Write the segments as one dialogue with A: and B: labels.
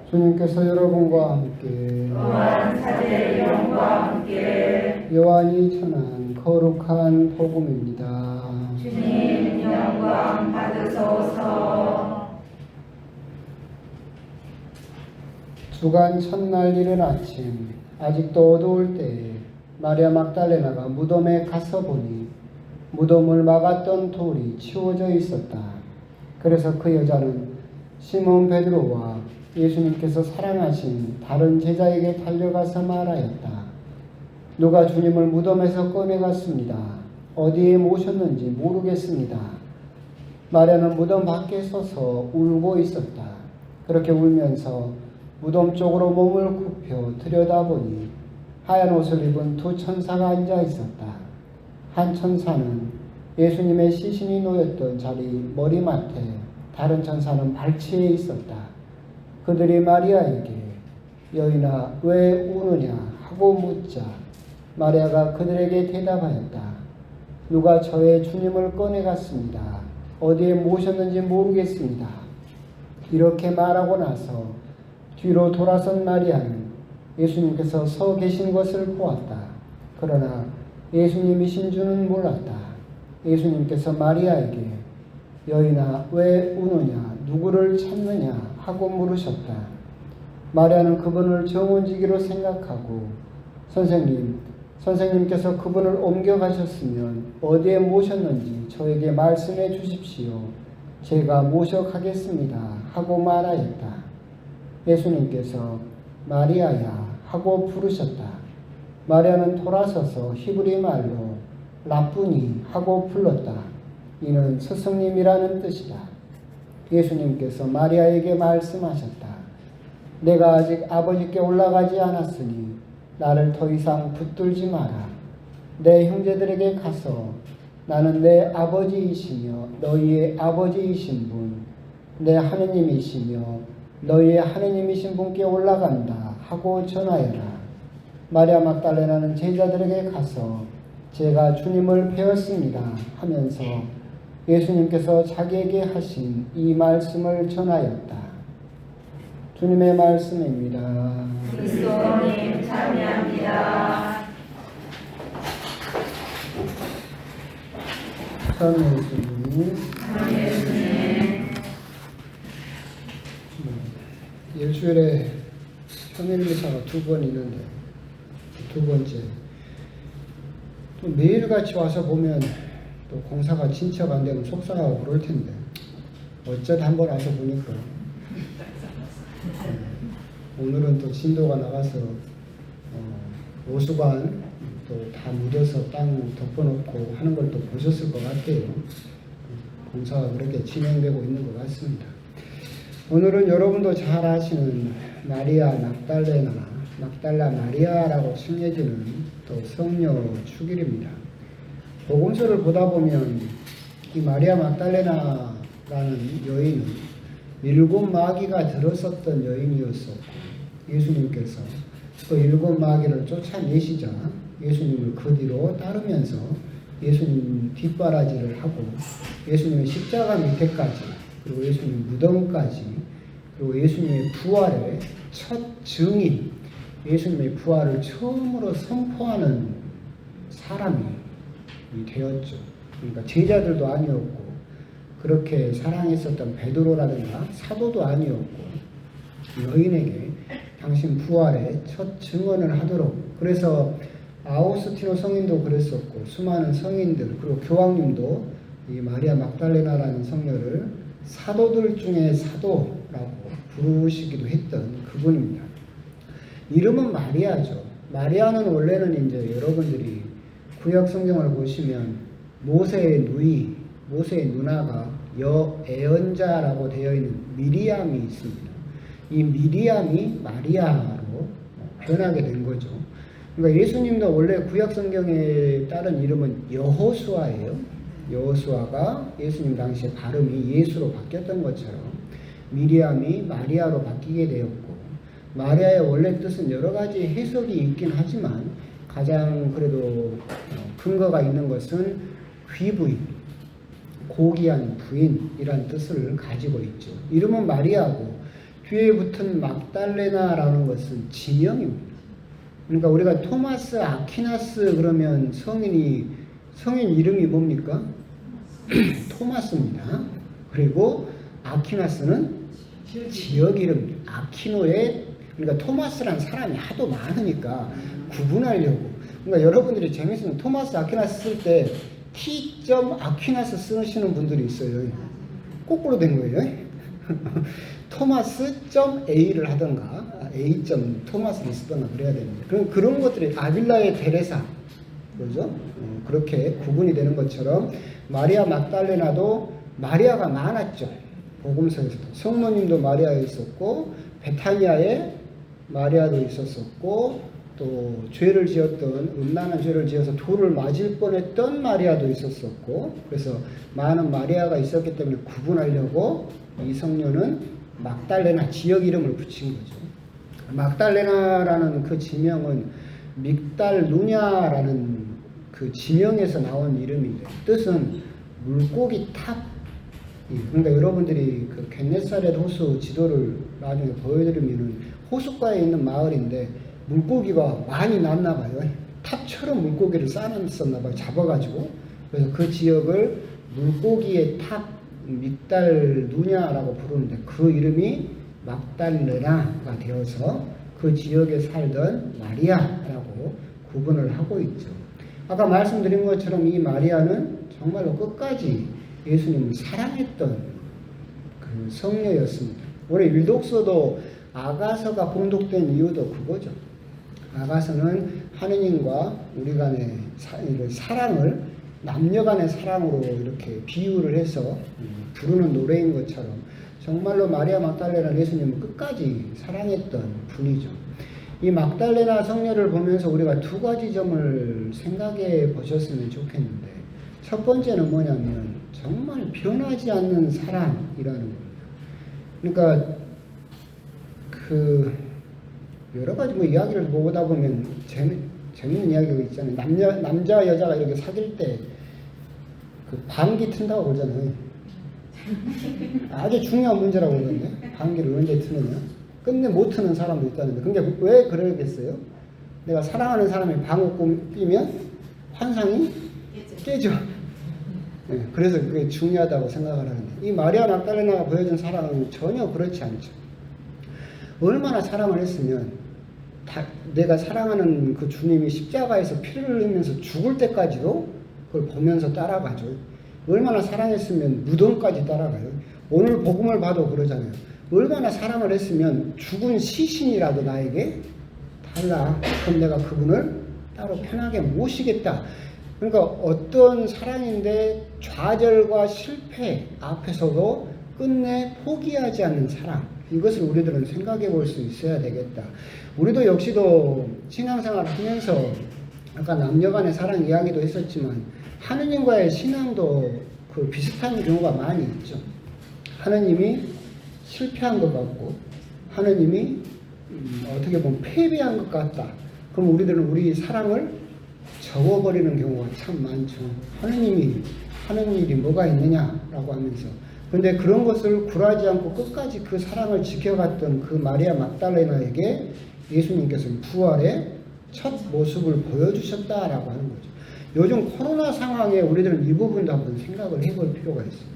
A: 주님께서 여러분과 함께
B: 또한 사제의 영과 함께
A: 요한이 전한 거룩한 복음입니다.
B: 주님 영광 받으소서.
A: 주간 첫날 이른 아침 아직도 어두울 때에 마리아 막달레나가 무덤에 가서 보니 무덤을 막았던 돌이 치워져 있었다. 그래서 그 여자는 시몬 베드로와 예수님께서 사랑하신 다른 제자에게 달려가서 말하였다. 누가 주님을 무덤에서 꺼내갔습니다. 어디에 모셨는지 모르겠습니다. 마리아는 무덤 밖에 서서 울고 있었다. 그렇게 울면서 무덤 쪽으로 몸을 굽혀 들여다보니 하얀 옷을 입은 두 천사가 앉아 있었다. 한 천사는 예수님의 시신이 놓였던 자리 머리맡에, 다른 천사는 발치에 있었다. 그들이 마리아에게 여인아 왜 우느냐 하고 묻자 마리아가 그들에게 대답하였다. 누가 저의 주님을 꺼내갔습니다. 어디에 모셨는지 모르겠습니다. 이렇게 말하고 나서 뒤로 돌아선 마리아는 예수님께서 서 계신 것을 보았다. 그러나 예수님이신 줄은 몰랐다. 예수님께서 마리아에게 여인아 왜 우느냐 누구를 찾느냐 하고 물으셨다. 마리아는 그분을 정원지기로 생각하고 선생님께서 그분을 옮겨가셨으면 어디에 모셨는지 저에게 말씀해 주십시오. 제가 모셔가겠습니다 하고 말하였다. 예수님께서 마리아야 하고 부르셨다. 마리아는 돌아서서 히브리 말로 라쁘니 하고 불렀다. 이는 스승님이라는 뜻이다. 예수님께서 마리아에게 말씀하셨다. 내가 아직 아버지께 올라가지 않았으니 나를 더 이상 붙들지 마라. 내 형제들에게 가서 나는 내 아버지이시며 너희의 아버지이신 분, 내 하느님이시며 너희의 하느님이신 분께 올라간다 하고 전하여라. 마리아 막달레나는 제자들에게 가서 제가 주님을 배웠습니다 하면서 예수님께서 자기에게 하신 이 말씀을 전하였다. 주님의 말씀입니다.
B: 그리스도님 찬양합니다.
A: 참 예수님. 일주일에 평일 미사가 2번 있는데 두 번째 또 매일같이 와서 보면 또 공사가 진척 안 되면 속상하고 그럴 텐데 어쩌다 한번 와서 보니까 오늘은 또 진도가 나가서 오수관 또 다 묻어서 땅 덮어놓고 하는 걸 또 보셨을 것 같아요. 공사가 그렇게 진행되고 있는 것 같습니다. 오늘은 여러분도 잘 아시는 마리아 막달라 마리아라고 칭해지는 또 성녀 축일입니다. 복음서를 보다 보면 이 마리아 막달레나라는 여인은 7 마귀가 들었었던 여인이었었고 예수님께서 그 7 마귀를 쫓아내시자 예수님을 그 뒤로 따르면서 예수님 뒷바라지를 하고 예수님의 십자가 밑에까지 그리고 예수님 무덤까지 그리고 예수님의 부활의 첫 증인 예수님의 부활을 처음으로 선포하는 사람이 되었죠. 그러니까 제자들도 아니었고 그렇게 사랑했었던 베드로라든가 사도도 아니었고 여인에게 당신 부활의 첫 증언을 하도록 그래서 아우스티노 성인도 그랬었고 수많은 성인들 그리고 교황님도 이 마리아 막달레나라는 성녀를 사도들 중에 사도라고 부르시기도 했던 그분입니다. 이름은 마리아죠. 마리아는 원래는 이제 여러분들이 구약 성경을 보시면 모세의 누이, 모세의 누나가 여애언자라고 되어 있는 미리암이 있습니다. 이 미리암이 마리아로 변하게 된 거죠. 그러니까 예수님도 원래 구약 성경에 따른 이름은 여호수아예요. 여호수아가 예수님 당시에 발음이 예수로 바뀌었던 것처럼 미리암이 마리아로 바뀌게 되었고 마리아의 원래 뜻은 여러 가지 해석이 있긴 하지만 가장 그래도 근거가 있는 것은 귀부인, 고귀한 부인이란 뜻을 가지고 있죠. 이름은 마리아고 뒤에 붙은 막달레나라는 것은 지명입니다. 그러니까 우리가 토마스 아퀴나스 그러면 성인 이름이 뭡니까? 토마스입니다. 그리고 아퀴나스는 지역 이름, 아퀴노의, 그러니까 토마스라는 사람이 하도 많으니까 구분하려고. 그러니까 여러분들이 재밌으면 토마스 아퀴나스 쓸 때 T. 아퀴나스 쓰시는 분들이 있어요. 거꾸로 된 거예요. 토마스 A를 하던가 A. 토마스를 쓰던가 그래야 됩니다. 그런 것들이 아빌라의 데레사, 그죠? 그렇게 구분이 되는 것처럼 마리아 막달레나도 마리아가 많았죠. 복음서에서도 성모님도 마리아에 있었고 베타니아에 마리아도 있었었고 또 죄를 지었던 음란한 죄를 지어서 돌을 맞을 뻔했던 마리아도 있었었고, 그래서 많은 마리아가 있었기 때문에 구분하려고 이 성녀는 막달레나 지역 이름을 붙인 거죠. 막달레나라는 그 지명은 믹달루냐라는 그 지명에서 나온 이름인데 뜻은 물고기 탑. 그러니까 여러분들이 그 겟네사렛 호수 지도를 나중에 보여드리면은 호숫가에 있는 마을인데 물고기가 많이 났나 봐요. 탑처럼 물고기를 쌓아놨었나 봐요. 잡아가지고. 그래서 그 지역을 물고기의 탑, 믹달루냐라고 부르는데 그 이름이 막달레나가 되어서 그 지역에 살던 마리아라고 구분을 하고 있죠. 아까 말씀드린 것처럼 이 마리아는 정말로 끝까지 예수님을 사랑했던 그 성녀였습니다. 우리 율독서도 아가서가 봉독된 이유도 그거죠. 아가서는 하느님과 우리 간의 사랑을 남녀 간의 사랑으로 이렇게 비유를 해서 부르는 노래인 것처럼 정말로 마리아 막달레나 예수님을 끝까지 사랑했던 분이죠. 이 막달레나 성녀를 보면서 우리가 두 가지 점을 생각해 보셨으면 좋겠는데, 첫 번째는 뭐냐면 정말 변하지 않는 사랑이라는 겁니다. 그러니까 그 여러 가지 뭐 이야기를 보다 보면 재밌는 이야기가 있잖아요. 남자 여자가 이렇게 사귈 때 그 방귀 튼다고 그러잖아요. 아주 중요한 문제라고 그러는데 방귀를 언제 트느냐? 끝내 못 트는 사람도 있다는데, 근데 왜 그러겠어요? 내가 사랑하는 사람이 방귀 뀌면 환상이 깨져. 네, 그래서 그게 중요하다고 생각을 하는데, 이 마리아 막달레나가 보여준 사랑은 전혀 그렇지 않죠. 얼마나 사랑을 했으면 내가 사랑하는 그 주님이 십자가에서 피를 흘리면서 죽을 때까지도 그걸 보면서 따라가죠. 얼마나 사랑했으면 무덤까지 따라가요. 오늘 복음을 봐도 그러잖아요. 얼마나 사랑을 했으면 죽은 시신이라도 나에게 달라. 그럼 내가 그분을 따로 편하게 모시겠다. 그러니까 어떤 사랑인데 좌절과 실패 앞에서도 끝내 포기하지 않는 사랑. 이것을 우리들은 생각해 볼 수 있어야 되겠다. 우리도 역시도 신앙생활을 하면서 아까 남녀간의 사랑 이야기도 했었지만 하느님과의 신앙도 그 비슷한 경우가 많이 있죠. 하느님이 실패한 것 같고 하느님이 어떻게 보면 패배한 것 같다. 그럼 우리들은 우리 사랑을 접어버리는 경우가 참 많죠. 하느님이 하는 일이 뭐가 있느냐라고 하면서. 근데 그런 것을 굴하지 않고 끝까지 그 사랑을 지켜갔던 그 마리아 막달레나에게 예수님께서는 부활의 첫 모습을 보여주셨다라고 하는 거죠. 요즘 코로나 상황에 우리들은 이 부분도 한번 생각을 해볼 필요가 있어요.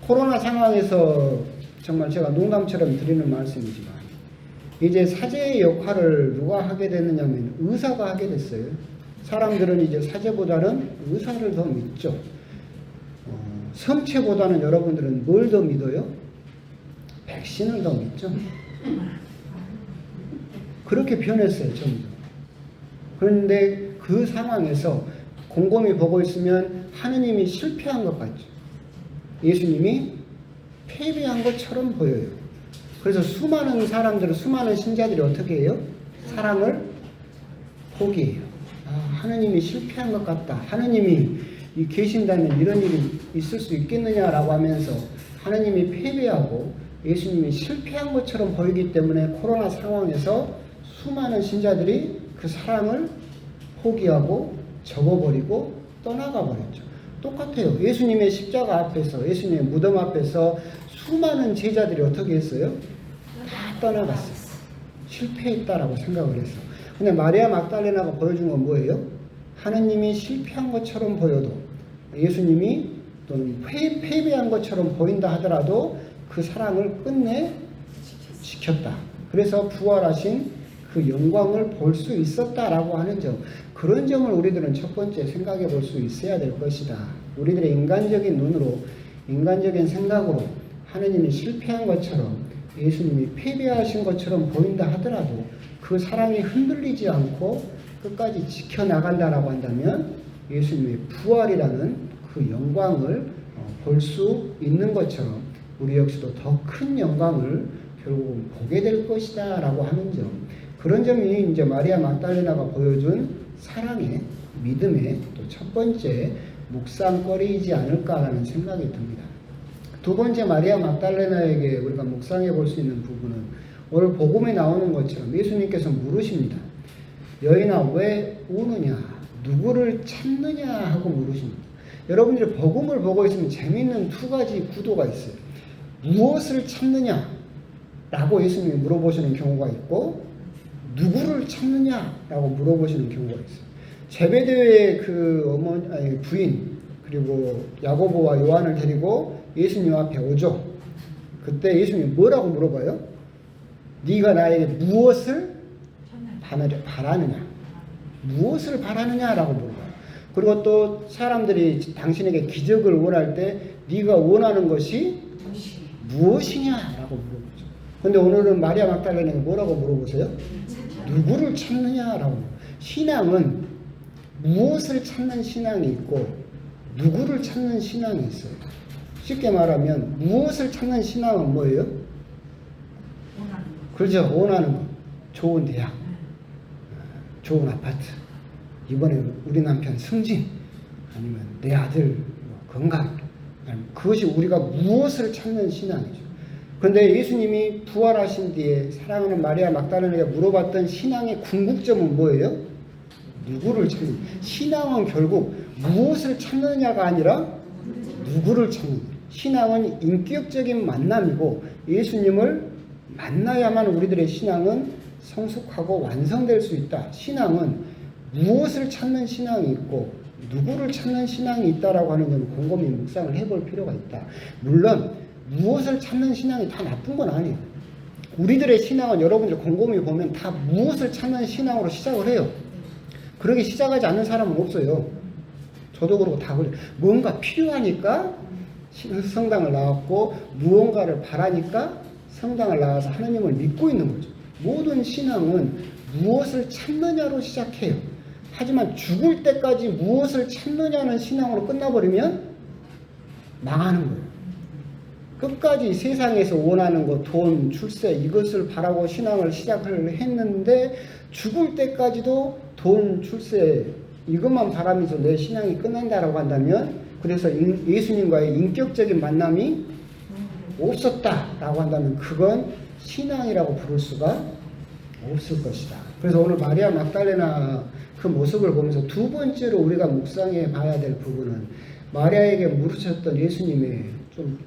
A: 코로나 상황에서 정말 제가 농담처럼 드리는 말씀이지만 이제 사제의 역할을 누가 하게 됐느냐면 의사가 하게 됐어요. 사람들은 이제 사제보다는 의사를 더 믿죠. 성체보다는 여러분들은 뭘 더 믿어요? 백신을 더 믿죠. 그렇게 변했어요, 전부. 그런데 그 상황에서 곰곰이 보고 있으면 하느님이 실패한 것 같죠. 예수님이 패배한 것처럼 보여요. 그래서 수많은 사람들, 수많은 신자들이 어떻게 해요? 사랑을 포기해요. 하느님이 실패한 것 같다. 하느님이 계신다면 이런 일이 있을 수 있겠느냐라고 하면서 하느님이 패배하고 예수님이 실패한 것처럼 보이기 때문에 코로나 상황에서 수많은 신자들이 그 사랑을 포기하고 접어버리고 떠나가 버렸죠. 똑같아요. 예수님의 십자가 앞에서, 예수님의 무덤 앞에서 수많은 제자들이 어떻게 했어요? 다 떠나갔어. 실패했다라고 생각을 했어. 근데 마리아 막달레나가 보여준 건 뭐예요? 하느님이 실패한 것처럼 보여도 예수님이 또는 패배한 것처럼 보인다 하더라도 그 사랑을 끝내 지켰다. 그래서 부활하신 그 영광을 볼 수 있었다라고 하는 점, 그런 점을 우리들은 첫 번째 생각해 볼 수 있어야 될 것이다. 우리들의 인간적인 눈으로, 인간적인 생각으로 하느님이 실패한 것처럼 예수님이 패배하신 것처럼 보인다 하더라도 그 사랑이 흔들리지 않고 끝까지 지켜나간다라고 한다면 예수님의 부활이라는 그 영광을 볼 수 있는 것처럼 우리 역시도 더 큰 영광을 결국은 보게 될 것이다 라고 하는 점, 그런 점이 이제 마리아 막달레나가 보여준 사랑의, 믿음의 또 첫 번째 묵상거리이지 않을까라는 생각이 듭니다. 두 번째 마리아 막달레나에게 우리가 묵상해 볼 수 있는 부분은 오늘 복음에 나오는 것처럼 예수님께서 물으십니다. 여인아 왜 우느냐? 누구를 찾느냐? 하고 물으십니다. 여러분들이 복음을 보고 있으면 재미있는 두 가지 구도가 있어요. 무엇을 찾느냐? 라고 예수님이 물어보시는 경우가 있고 누구를 찾느냐? 라고 물어보시는 경우가 있어요. 제베데의 그 부인 그리고 야고보와 요한을 데리고 예수님 앞에 오죠. 그때 예수님이 뭐라고 물어봐요? 네가 나에게 무엇을 바라느냐? 무엇을 바라느냐라고 물어봐요. 그리고 또 사람들이 당신에게 기적을 원할 때 네가 원하는 것이 무엇이냐라고 물어보죠. 근데 오늘은 마리아 막달레나에게 뭐라고 물어보세요? 누구를 찾느냐라고. 신앙은 무엇을 찾는 신앙이 있고 누구를 찾는 신앙이 있어요. 쉽게 말하면 무엇을 찾는 신앙은 뭐예요? 그렇죠. 원하는 거. 좋은 대학, 좋은 아파트, 이번에 우리 남편 승진, 아니면 내 아들 건강, 그것이 우리가 무엇을 찾는 신앙이죠. 그런데 예수님이 부활하신 뒤에 사랑하는 마리아 막달레나에게 물어봤던 신앙의 궁극점은 뭐예요? 누구를 찾는. 신앙은 결국 무엇을 찾느냐가 아니라 누구를 찾는. 신앙은 인격적인 만남이고 예수님을 만나야만 우리들의 신앙은 성숙하고 완성될 수 있다. 신앙은 무엇을 찾는 신앙이 있고 누구를 찾는 신앙이 있다라고 하는 점 곰곰이 묵상을 해볼 필요가 있다. 물론 무엇을 찾는 신앙이 다 나쁜 건 아니에요. 우리들의 신앙은 여러분들 곰곰이 보면 다 무엇을 찾는 신앙으로 시작을 해요. 그렇게 시작하지 않는 사람은 없어요. 저도 그렇고 다 그래요. 뭔가 필요하니까 성당을 나왔고 무언가를 바라니까 성당을 나와서 하나님을 믿고 있는 거죠. 모든 신앙은 무엇을 찾느냐로 시작해요. 하지만 죽을 때까지 무엇을 찾느냐는 신앙으로 끝나버리면 망하는 거예요. 끝까지 세상에서 원하는 것, 돈, 출세 이것을 바라고 신앙을 시작을 했는데 죽을 때까지도 돈, 출세 이것만 바라면서 내 신앙이 끝난다라고 한다면, 그래서 예수님과의 인격적인 만남이 없었다라고 한다면 그건 신앙이라고 부를 수가 없을 것이다. 그래서 오늘 마리아 막달레나 그 모습을 보면서 두 번째로 우리가 묵상해 봐야 될 부분은 마리아에게 물으셨던 예수님의 좀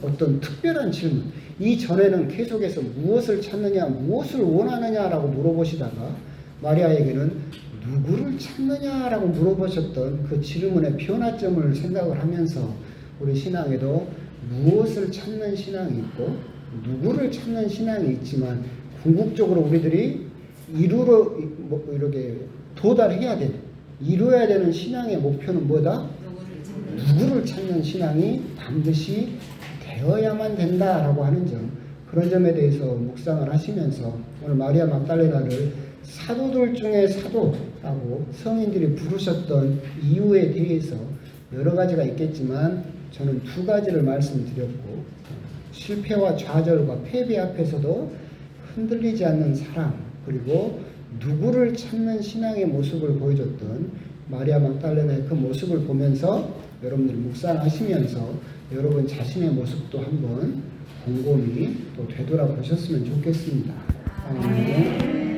A: 어떤 특별한 질문. 이전에는 계속해서 무엇을 찾느냐, 무엇을 원하느냐라고 물어보시다가 마리아에게는 누구를 찾느냐라고 물어보셨던 그 질문의 변화점을 생각을 하면서 우리 신앙에도 무엇을 찾는 신앙이 있고 누구를 찾는 신앙이 있지만 궁극적으로 우리들이 이렇게 도달해야 되는, 이루어야 되는 신앙의 목표는 뭐다? 누구를 찾는 신앙이 반드시 되어야만 된다라고 하는 점, 그런 점에 대해서 묵상을 하시면서 오늘 마리아 막달레나를 사도들 중에 사도라고 성인들이 부르셨던 이유에 대해서 여러 가지가 있겠지만 저는 두 가지를 말씀드렸고, 실패와 좌절과 패배 앞에서도 흔들리지 않는 사랑, 그리고 누구를 찾는 신앙의 모습을 보여줬던 마리아 막달레나의 그 모습을 보면서 여러분들 묵상하시면서 여러분 자신의 모습도 한번 곰곰이 또 되돌아보셨으면 좋겠습니다. 아멘.